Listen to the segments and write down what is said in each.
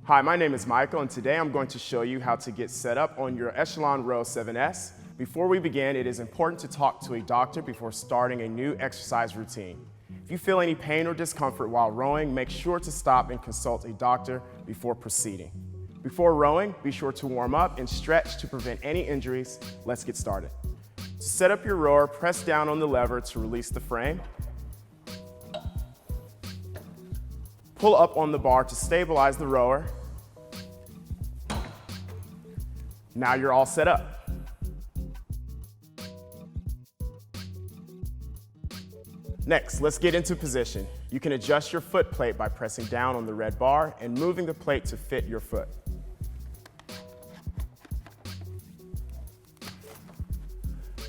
Hi, my name is Michael, and today I'm going to show you how to get set up on your Echelon Row-7s. Before we begin, it is important to talk to a doctor before starting a new exercise routine. If you feel any pain or discomfort while rowing, make sure to stop and consult a doctor before proceeding. Before rowing, be sure to warm up and stretch to prevent any injuries. Let's get started. To set up your rower, press down on the lever to release the frame. Pull up on the bar to stabilize the rower. Now you're all set up. Next, let's get into position. You can adjust your foot plate by pressing down on the red bar and moving the plate to fit your foot.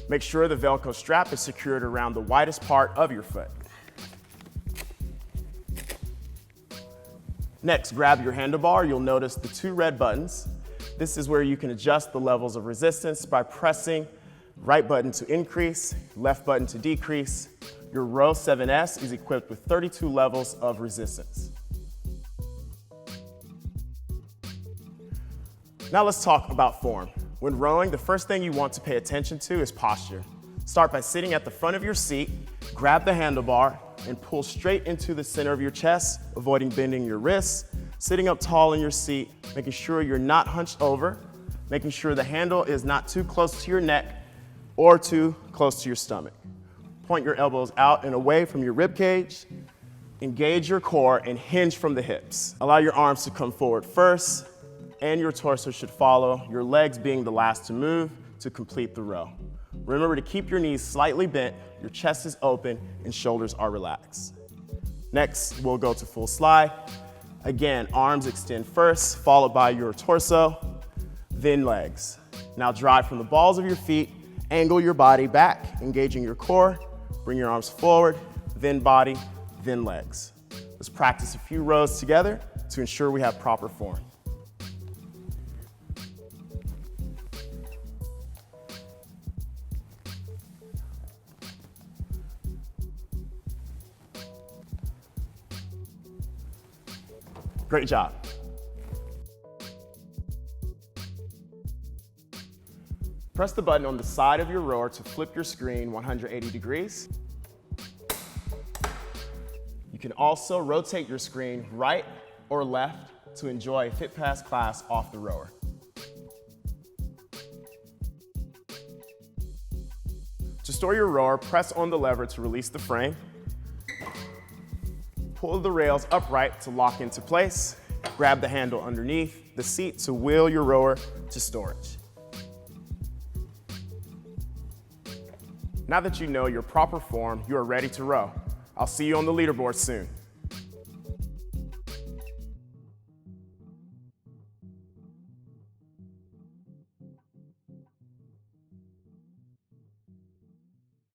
Make sure the Velcro strap is secured around the widest part of your foot. Next, grab your handlebar. You'll notice the two red buttons. This is where you can adjust the levels of resistance by pressing right button to increase, left button to decrease. Your Row-7s is equipped with 32 levels of resistance. Now let's talk about form. When rowing, the first thing you want to pay attention to is posture. Start by sitting at the front of your seat, grab the handlebar, and pull straight into the center of your chest, avoiding bending your wrists. Sitting up tall in your seat, making sure you're not hunched over, making sure the handle is not too close to your neck or too close to your stomach. Point your elbows out and away from your rib cage. Engage your core and hinge from the hips. Allow your arms to come forward first, and your torso should follow, your legs being the last to move to complete the row. Remember to keep your knees slightly bent, your chest is open, and shoulders are relaxed. Next, we'll go to full slide. Again, arms extend first, followed by your torso, then legs. Now drive from the balls of your feet, angle your body back, engaging your core, bring your arms forward, then body, then legs. Let's practice a few rows together to ensure we have proper form. Great job. Press the button on the side of your rower to flip your screen 180 degrees. You can also rotate your screen right or left to enjoy a Fit Pass class off the rower. To store your rower, press on the lever to release the frame. Pull the rails upright to lock into place. Grab the handle underneath the seat to wheel your rower to storage. Now that you know your proper form, you are ready to row. I'll see you on the leaderboard soon.